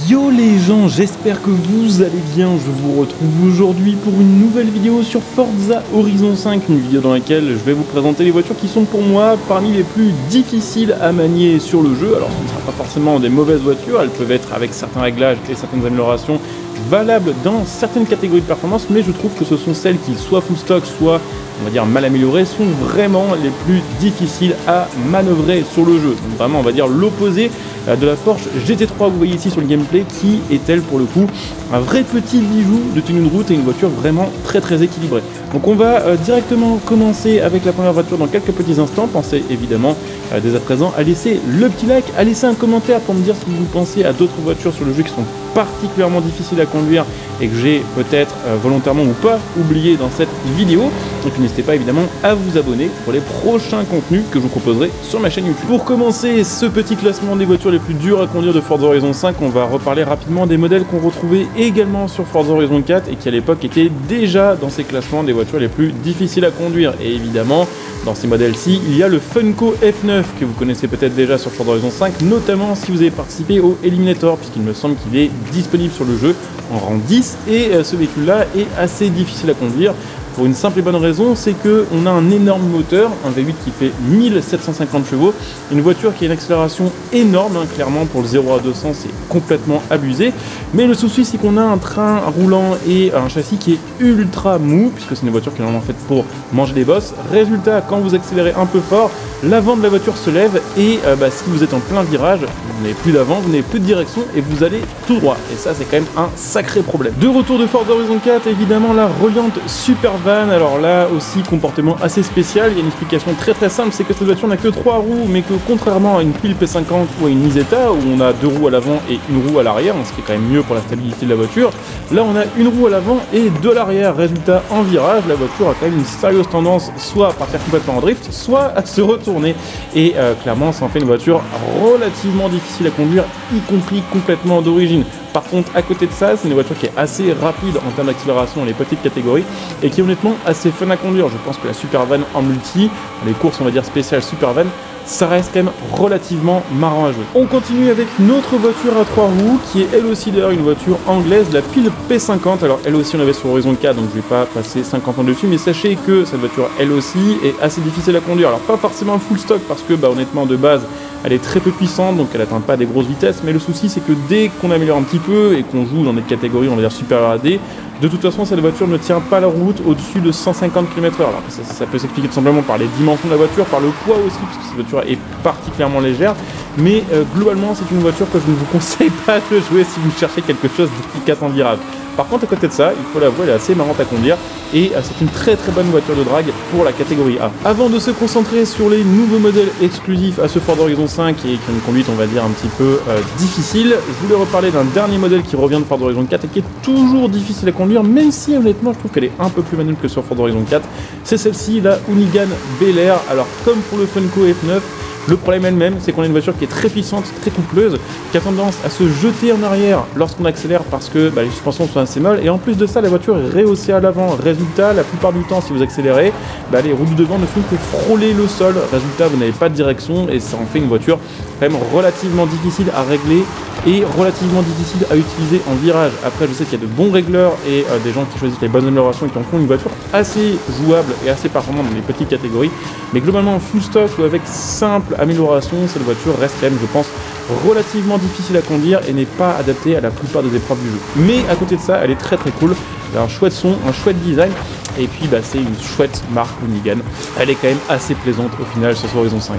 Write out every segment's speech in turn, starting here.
Yo les gens, j'espère que vous allez bien. Je vous retrouve aujourd'hui pour une nouvelle vidéo sur Forza Horizon 5, une vidéo dans laquelle je vais vous présenter les voitures qui sont pour moi parmi les plus difficiles à manier sur le jeu. Alors ce ne sera pas forcément des mauvaises voitures, elles peuvent être avec certains réglages et certaines améliorations valables dans certaines catégories de performance, mais je trouve que ce sont celles qui, soit full stock, soit on va dire mal améliorées, sont vraiment les plus difficiles à manœuvrer sur le jeu. Donc vraiment on va dire l'opposé de la Porsche GT3 que vous voyez ici sur le gameplay, qui est elle pour le coup un vrai petit bijou de tenue de route et une voiture vraiment très équilibrée. Donc on va directement commencer avec la première voiture dans quelques petits instants. Pensez évidemment dès à présent à laisser le petit like, à laisser un commentaire pour me dire ce que vous pensez à d'autres voitures sur le jeu qui sont particulièrement difficiles à conduire et que j'ai peut-être volontairement ou pas oublié dans cette vidéo. Et puis n'hésitez pas évidemment à vous abonner pour les prochains contenus que je vous proposerai sur ma chaîne YouTube. Pour commencer ce petit classement des voitures les plus dures à conduire de Forza Horizon 5, on va reparler rapidement des modèles qu'on retrouvait également sur Forza Horizon 4 et qui à l'époque étaient déjà dans ces classements des voitures les plus difficiles à conduire. Et évidemment, dans ces modèles-ci, il y a le Funko F9 que vous connaissez peut-être déjà sur Forza Horizon 5, notamment si vous avez participé au Eliminator, puisqu'il me semble qu'il est disponible sur le jeu en rang 10 et ce véhicule-là est assez difficile à conduire. Pour une simple et bonne raison, c'est qu'on a un énorme moteur, un V8 qui fait 1750 chevaux, une voiture qui a une accélération énorme, hein, clairement pour le 0 à 200 c'est complètement abusé, mais le souci c'est qu'on a un train roulant et un châssis qui est ultra mou, puisque c'est une voiture qui est normalement faite pour manger des bosses. Résultat, quand vous accélérez un peu fort, l'avant de la voiture se lève et si vous êtes en plein virage, vous n'avez plus d'avant, vous n'avez plus de direction et vous allez tout droit, et ça c'est quand même un sacré problème. De retour de Forza Horizon 4, évidemment la reliante Supervan. Alors là aussi comportement assez spécial, il y a une explication très simple, c'est que cette voiture n'a que 3 roues, mais que contrairement à une pile P50 ou à une Isetta où on a 2 roues à l'avant et une roue à l'arrière, ce qui est quand même mieux pour la stabilité de la voiture, là on a une roue à l'avant et 2 à l'arrière. Résultat, en virage, la voiture a quand même une sérieuse tendance soit à partir complètement en drift, soit à se retourner, et clairement ça en fait une voiture relativement difficile à conduire, y compris complètement d'origine. Par contre, à côté de ça, c'est une voiture qui est assez rapide en termes d'accélération dans les petites catégories et qui est honnêtement assez fun à conduire. Je pense que la Supervan en multi, les courses on va dire spéciales Supervan, ça reste quand même relativement marrant à jouer. On continue avec une autre voiture à 3 roues qui est elle aussi d'ailleurs une voiture anglaise, la pile P50. Alors elle aussi on l'avait sur Horizon 4, donc je vais pas passer 50 ans dessus, mais sachez que cette voiture elle aussi est assez difficile à conduire. Alors pas forcément full stock parce que honnêtement de base elle est très peu puissante, donc elle n'atteint pas des grosses vitesses, mais le souci c'est que dès qu'on améliore un petit peu et qu'on joue dans des catégories on va dire supérieures à D, de toute façon cette voiture ne tient pas la route au-dessus de 150 km/h. Alors ça peut s'expliquer tout simplement par les dimensions de la voiture, par le poids aussi, parce que cette voiture est particulièrement légère, mais globalement c'est une voiture que je ne vous conseille pas de jouer si vous cherchez quelque chose d'efficace en virage. Par contre à côté de ça, il faut l'avouer, elle est assez marrante à conduire et c'est une très bonne voiture de drague pour la catégorie A. Avant de se concentrer sur les nouveaux modèles exclusifs à ce Forza Horizon 5 et qui ont une conduite on va dire un petit peu difficile, je voulais reparler d'un dernier modèle qui revient de Forza Horizon 4 et qui est toujours difficile à conduire, même si honnêtement je trouve qu'elle est un peu plus manuelle que sur Forza Horizon 4. C'est celle-ci, la Hoonigan Bel Air. Alors comme pour le Funko F9, le problème elle-même, c'est qu'on a une voiture qui est très puissante, très coupleuse, qui a tendance à se jeter en arrière lorsqu'on accélère parce que les suspensions sont assez molles, et en plus de ça, la voiture est rehaussée à l'avant. Résultat, la plupart du temps, si vous accélérez, les roues du devant ne font que frôler le sol. Résultat, vous n'avez pas de direction et ça en fait une voiture quand même relativement difficile à régler et relativement difficile à utiliser en virage. Après, je sais qu'il y a de bons régleurs et des gens qui choisissent les bonnes améliorations et qui en font une voiture assez jouable et assez performante dans les petites catégories, mais globalement en full stock ou avec simple amélioration, cette voiture reste quand même, je pense, relativement difficile à conduire et n'est pas adaptée à la plupart des épreuves du jeu. Mais à côté de ça, elle est très cool, elle a un chouette son, un chouette design, et puis c'est une chouette marque Hoonigan. Elle est quand même assez plaisante au final sur Horizon 5.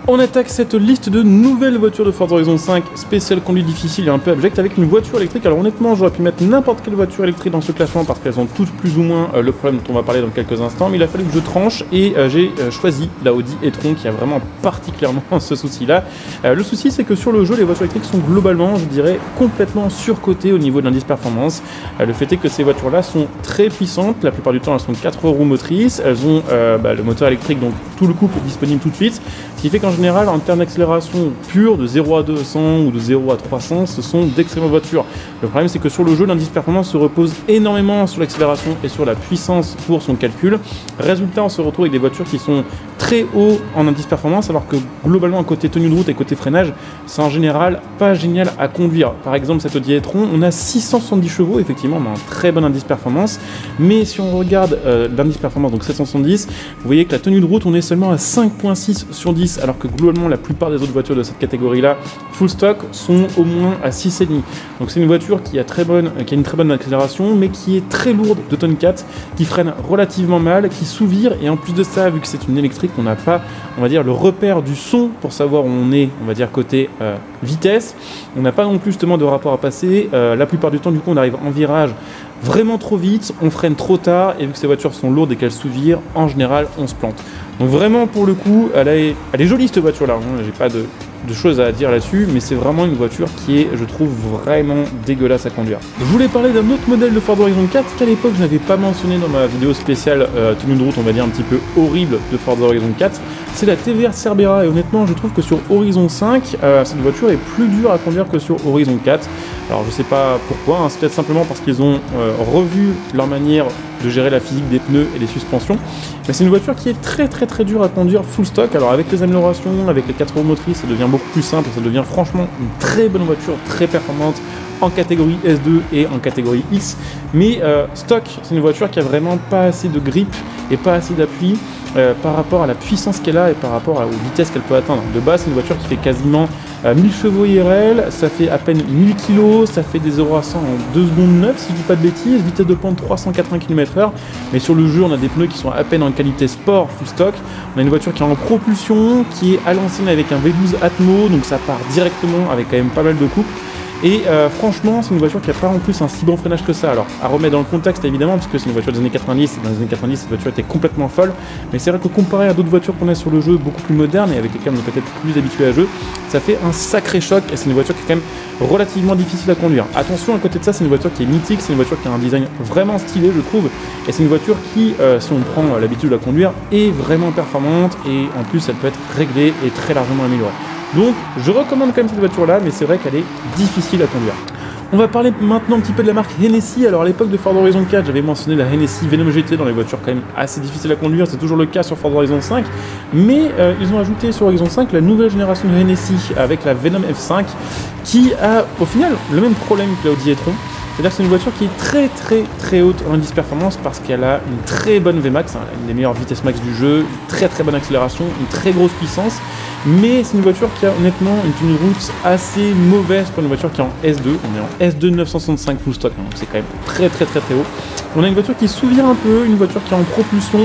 On attaque cette liste de nouvelles voitures de Forza Horizon 5, spéciale conduite difficile et un peu abjecte, avec une voiture électrique. Alors honnêtement, j'aurais pu mettre n'importe quelle voiture électrique dans ce classement parce qu'elles ont toutes plus ou moins le problème dont on va parler dans quelques instants, mais il a fallu que je tranche et j'ai choisi la Audi e-tron qui a vraiment particulièrement ce souci-là. Le souci c'est que sur le jeu, les voitures électriques sont globalement, je dirais, complètement surcotées au niveau de l'indice performance. Le fait est que ces voitures-là sont très puissantes, la plupart du temps elles sont 4 roues motrices, elles ont le moteur électrique, donc tout le couple est disponible tout de suite, ce qui fait qu'en général en termes d'accélération pure de 0 à 200 ou de 0 à 300, ce sont d'excellentes voitures. Le problème c'est que sur le jeu, l'indice performance se repose énormément sur l'accélération et sur la puissance pour son calcul. Résultat, on se retrouve avec des voitures qui sont très haut en indice performance, alors que globalement côté tenue de route et côté freinage, c'est en général pas génial à conduire. Par exemple, cette Audi e-tron, on a 670 chevaux, effectivement, on a un très bon indice performance, mais si on regarde l'indice performance, donc 770, vous voyez que la tenue de route, on est seulement à 5.6 sur 10, alors que globalement, la plupart des autres voitures de cette catégorie-là, full stock, sont au moins à 6,5. Donc c'est une voiture qui a une très bonne accélération, mais qui est très lourde de tonne 4, qui freine relativement mal, qui sous-vire, et en plus de ça, vu que c'est une électrique, on n'a pas, on va dire, le repère du son pour savoir où on est, on va dire, côté vitesse. On n'a pas non plus justement de rapport à passer. La plupart du temps, du coup, on arrive en virage vraiment trop vite, on freine trop tard, et vu que ces voitures sont lourdes et qu'elles sous-virent, en général, on se plante. Donc vraiment, pour le coup, elle est jolie cette voiture-là, hein. J'ai pas de choses à dire là-dessus, mais c'est vraiment une voiture qui est, je trouve, vraiment dégueulasse à conduire. Je voulais parler d'un autre modèle de Forza Horizon 4 qu'à l'époque je n'avais pas mentionné dans ma vidéo spéciale tenue de route, on va dire un petit peu horrible de Forza Horizon 4, c'est la TVR Cerbera, et honnêtement je trouve que sur Horizon 5, cette voiture est plus dure à conduire que sur Horizon 4. Alors je sais pas pourquoi, hein, c'est peut-être simplement parce qu'ils ont revu leur manière de gérer la physique des pneus et des suspensions, mais c'est une voiture qui est très dure à conduire full stock. Alors avec les améliorations, avec les 4 roues motrices, ça devient beaucoup plus simple, ça devient franchement une très bonne voiture, très performante en catégorie S2 et en catégorie X, mais stock, c'est une voiture qui a vraiment pas assez de grip et pas assez d'appui par rapport à la puissance qu'elle a et par rapport aux vitesses qu'elle peut atteindre. De base, c'est une voiture qui fait quasiment 1000 chevaux IRL, ça fait à peine 1000 kg, ça fait des 0 à 100 en 2 secondes 9 si je dis pas de bêtises, vitesse de pointe 380 km/h, mais sur le jeu on a des pneus qui sont à peine en qualité sport full stock. On a une voiture qui est en propulsion, qui est à l'ancienne avec un V12 Atmo, donc ça part directement avec quand même pas mal de couple. Et franchement, c'est une voiture qui n'a pas en plus un si bon freinage que ça. Alors, à remettre dans le contexte évidemment, parce que c'est une voiture des années 90, et dans les années 90, cette voiture était complètement folle. Mais c'est vrai que comparé à d'autres voitures qu'on a sur le jeu, beaucoup plus modernes et avec lesquelles on est peut-être plus habitué à jouer, ça fait un sacré choc et c'est une voiture qui est quand même relativement difficile à conduire. Attention, à côté de ça, c'est une voiture qui est mythique, c'est une voiture qui a un design vraiment stylé, je trouve. Et c'est une voiture qui, si on prend l'habitude de la conduire, est vraiment performante et en plus, elle peut être réglée et très largement améliorée. Donc je recommande quand même cette voiture là, mais c'est vrai qu'elle est difficile à conduire. On va parler maintenant un petit peu de la marque Hennessy. Alors à l'époque de Forza Horizon 4, j'avais mentionné la Hennessy Venom GT dans les voitures quand même assez difficiles à conduire, c'est toujours le cas sur Forza Horizon 5, mais ils ont ajouté sur Horizon 5 la nouvelle génération de Hennessy avec la Venom F5 qui a au final le même problème que la Audi e-tron. C'est-à-dire que c'est une voiture qui est très haute en indice performance parce qu'elle a une très bonne Vmax, hein, une des meilleures vitesses max du jeu, une très bonne accélération, une très grosse puissance, mais c'est une voiture qui a honnêtement une tenue de route assez mauvaise pour une voiture qui est en S2. On est en S2 965 full stock, donc c'est quand même très haut. On a une voiture qui sous-vire un peu, une voiture qui est en propulsion,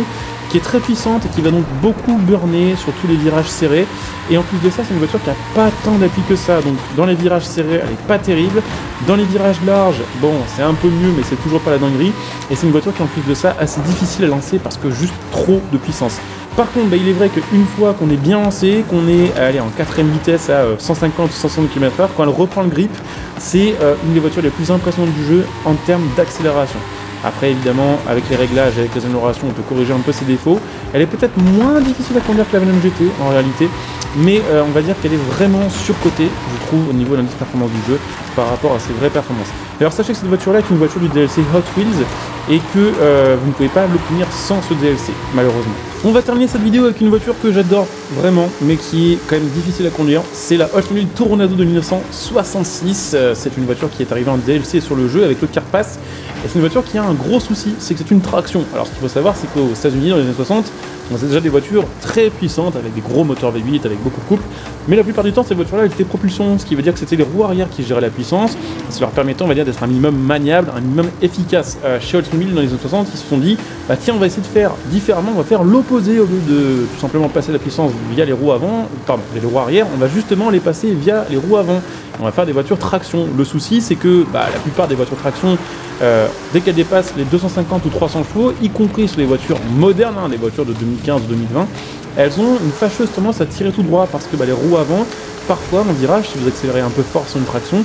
qui est très puissante et qui va donc beaucoup burner sur tous les virages serrés. Et en plus de ça, c'est une voiture qui n'a pas tant d'appui que ça. Donc dans les virages serrés, elle n'est pas terrible. Dans les virages larges, bon, c'est un peu mieux, mais c'est toujours pas la dinguerie. Et c'est une voiture qui est en plus de ça assez difficile à lancer parce que juste trop de puissance. Par contre, il est vrai qu'une fois qu'on est bien lancé, qu'on est allez, en 4ème vitesse à 150 ou 160 km/h, quand elle reprend le grip, c'est une des voitures les plus impressionnantes du jeu en termes d'accélération. Après, évidemment, avec les réglages, avec les améliorations, on peut corriger un peu ses défauts. Elle est peut-être moins difficile à conduire que la Venom GT en réalité, mais on va dire qu'elle est vraiment surcotée, je trouve, au niveau de l'indice performance du jeu par rapport à ses vraies performances. D'ailleurs, sachez que cette voiture-là est une voiture du DLC Hot Wheels et que vous ne pouvez pas l'obtenir sans ce DLC, malheureusement. On va terminer cette vidéo avec une voiture que j'adore vraiment, mais qui est quand même difficile à conduire. C'est la Hot Wheels Toronado de 1966. C'est une voiture qui est arrivée en DLC sur le jeu avec le Car Pass. Et c'est une voiture qui a un gros souci, c'est que c'est une traction. Alors ce qu'il faut savoir, c'est qu'aux États-Unis, dans les années 60, on a déjà des voitures très puissantes avec des gros moteurs V8, avec beaucoup de couple. Mais la plupart du temps, ces voitures-là, elles étaient propulsion, ce qui veut dire que c'était les roues arrière qui géraient la puissance, ce leur permettant, on va dire, d'être un minimum maniable, un minimum efficace. Chez Oldsmobile, dans les années 60, ils se sont dit, bah tiens, on va essayer de faire différemment, on va faire l'opposé au lieu de tout simplement passer la puissance via les roues avant, pardon, les roues arrière, on va justement les passer via les roues avant. On va faire des voitures traction. Le souci, c'est que la plupart des voitures traction, dès qu'elles dépassent les 250 ou 300 chevaux, y compris sur les voitures modernes, les voitures de 2015 ou 2020, elles ont une fâcheuse tendance à tirer tout droit parce que les roues avant, parfois en virage, si vous accélérez un peu fort sur une traction,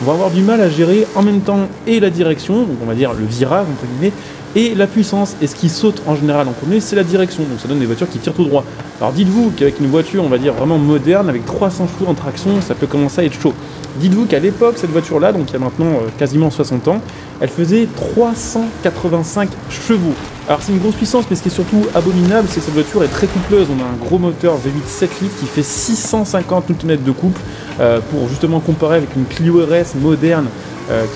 on va avoir du mal à gérer en même temps et la direction, donc on va dire le virage entre guillemets, et la puissance. Et ce qui saute en général en premier, c'est la direction, donc ça donne des voitures qui tirent tout droit. Alors dites-vous qu'avec une voiture, on va dire vraiment moderne, avec 300 chevaux en traction, ça peut commencer à être chaud. Dites-vous qu'à l'époque, cette voiture-là, donc il y a maintenant quasiment 60 ans, elle faisait 385 chevaux. Alors c'est une grosse puissance, mais ce qui est surtout abominable, c'est que cette voiture est très coupleuse. On a un gros moteur V8 7 litres qui fait 650 Nm de couple, pour justement comparer avec une Clio RS moderne,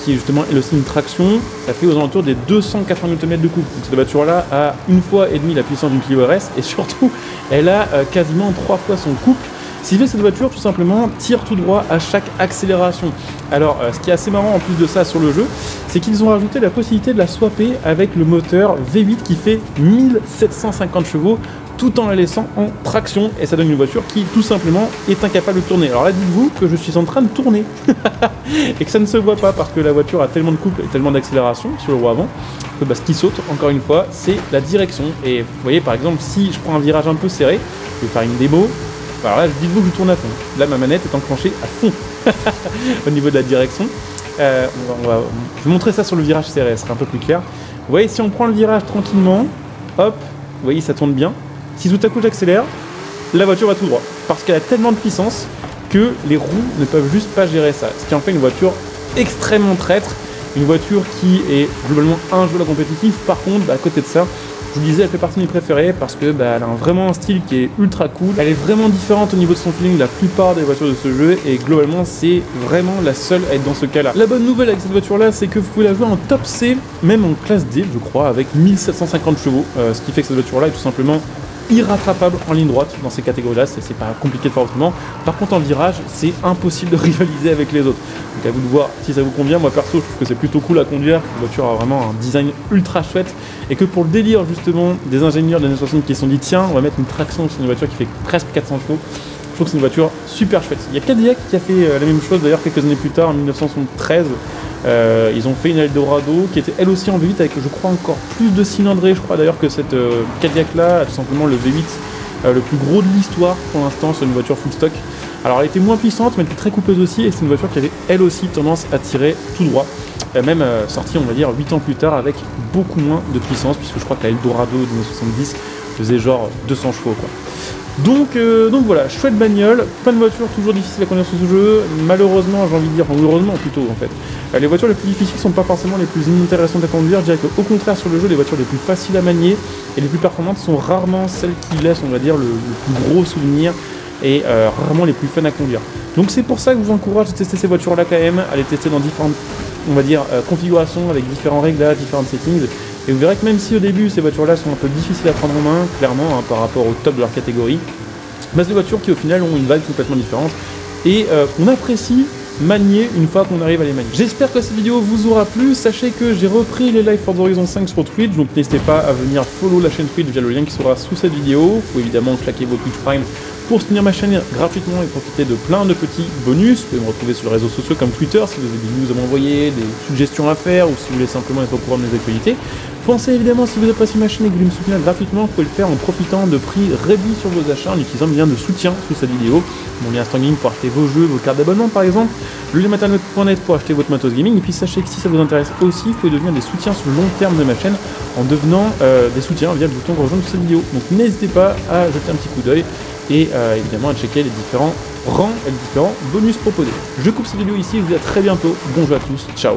qui est justement elle aussi une traction, ça fait aux alentours des 280 Nm de couple. Donc cette voiture-là a 1,5 fois la puissance d'une Clio RS, et surtout, elle a quasiment 3 fois son couple. Ce qui fait que cette voiture, tout simplement, tire tout droit à chaque accélération. Alors, ce qui est assez marrant en plus de ça sur le jeu, c'est qu'ils ont rajouté la possibilité de la swapper avec le moteur V8 qui fait 1750 chevaux, tout en la laissant en traction, et ça donne une voiture qui, tout simplement, est incapable de tourner. Alors là, dites-vous que je suis en train de tourner, et que ça ne se voit pas, parce que la voiture a tellement de couple et tellement d'accélération sur le roue avant, que ce qui saute, encore une fois, c'est la direction. Et vous voyez, par exemple, si je prends un virage un peu serré, je vais faire une démo. Alors là, dites-vous que je tourne à fond. Là, ma manette est enclenchée à fond au niveau de la direction. Je vais montrer ça sur le virage serré, ce sera un peu plus clair. Vous voyez, si on prend le virage tranquillement, hop, vous voyez, ça tourne bien. Si tout à coup j'accélère, la voiture va tout droit. Parce qu'elle a tellement de puissance que les roues ne peuvent juste pas gérer ça. Ce qui en fait une voiture extrêmement traître. Une voiture qui est globalement injouable compétitif. Par contre, à côté de ça, je vous disais, elle fait partie de mes préférées parce que elle a vraiment un style qui est ultra cool. Elle est vraiment différente au niveau de son feeling de la plupart des voitures de ce jeu, et globalement c'est vraiment la seule à être dans ce cas-là. La bonne nouvelle avec cette voiture-là, c'est que vous pouvez la jouer en top C, même en classe D, je crois, avec 1750 chevaux, ce qui fait que cette voiture-là est tout simplement irrattrapable en ligne droite dans ces catégories-là, c'est pas compliqué de faire autrement. Par contre en virage, c'est impossible de rivaliser avec les autres. Donc à vous de voir si ça vous convient. Moi perso, je trouve que c'est plutôt cool à conduire, la voiture a vraiment un design ultra chouette, et que pour le délire justement des ingénieurs des années 60 qui se sont dit tiens, on va mettre une traction sur une voiture qui fait presque 400 chevaux, je trouve que c'est une voiture super chouette. Il y a Cadillac qui a fait la même chose d'ailleurs quelques années plus tard, en 1973. Ils ont fait une Eldorado qui était elle aussi en V8 avec, je crois, encore plus de cylindrée. Je crois d'ailleurs que cette Cadillac là a tout simplement le V8 le plus gros de l'histoire pour l'instant sur une voiture full stock. Alors elle était moins puissante, mais elle était très coupeuse aussi, et c'est une voiture qui avait elle aussi tendance à tirer tout droit. Même sortie, on va dire, 8 ans plus tard avec beaucoup moins de puissance, puisque je crois que la Eldorado de 1970 faisait genre 200 chevaux quoi. Donc voilà, chouette bagnole, plein de voitures toujours difficiles à conduire sur ce jeu. Malheureusement, j'ai envie de dire, enfin heureusement plutôt en fait, les voitures les plus difficiles sont pas forcément les plus intéressantes à conduire. Je dirais qu'au contraire sur le jeu, les voitures les plus faciles à manier et les plus performantes sont rarement celles qui laissent, on va dire, le plus gros souvenir, et rarement les plus fun à conduire. Donc c'est pour ça que je vous encourage à tester ces voitures-là quand même, à les tester dans différentes, on va dire, configurations, avec différents réglages, différentes settings. Et vous verrez que même si au début ces voitures-là sont un peu difficiles à prendre en main, clairement, hein, par rapport au top de leur catégorie, c'est des voitures qui au final ont une vibe complètement différente, et on apprécie manier une fois qu'on arrive à les manier. J'espère que cette vidéo vous aura plu. Sachez que j'ai repris les lives Forza Horizon 5 sur Twitch, donc n'hésitez pas à venir follow la chaîne Twitch via le lien qui sera sous cette vidéo. Vous pouvez évidemment claquer vos Twitch Prime pour soutenir ma chaîne gratuitement et profiter de plein de petits bonus. Vous pouvez me retrouver sur les réseaux sociaux comme Twitter si vous avez des news à m'envoyer, des suggestions à faire, ou si vous voulez simplement être au courant de mes actualités. Pensez évidemment, si vous appréciez ma chaîne et que vous voulez me soutenir gratuitement, vous pouvez le faire en profitant de prix réduits sur vos achats en utilisant le lien de soutien sous cette vidéo. Mon lien Instant Gaming pour acheter vos jeux, vos cartes d'abonnement par exemple, le lien maternel.net pour acheter votre matos gaming. Et puis sachez que si ça vous intéresse aussi, vous pouvez devenir des soutiens sur le long terme de ma chaîne en devenant des soutiens via le bouton rejoindre sous cette vidéo. Donc n'hésitez pas à jeter un petit coup d'œil et évidemment à checker les différents rangs et les différents bonus proposés. Je coupe cette vidéo ici, je vous dis à très bientôt. Bonjour à tous, ciao.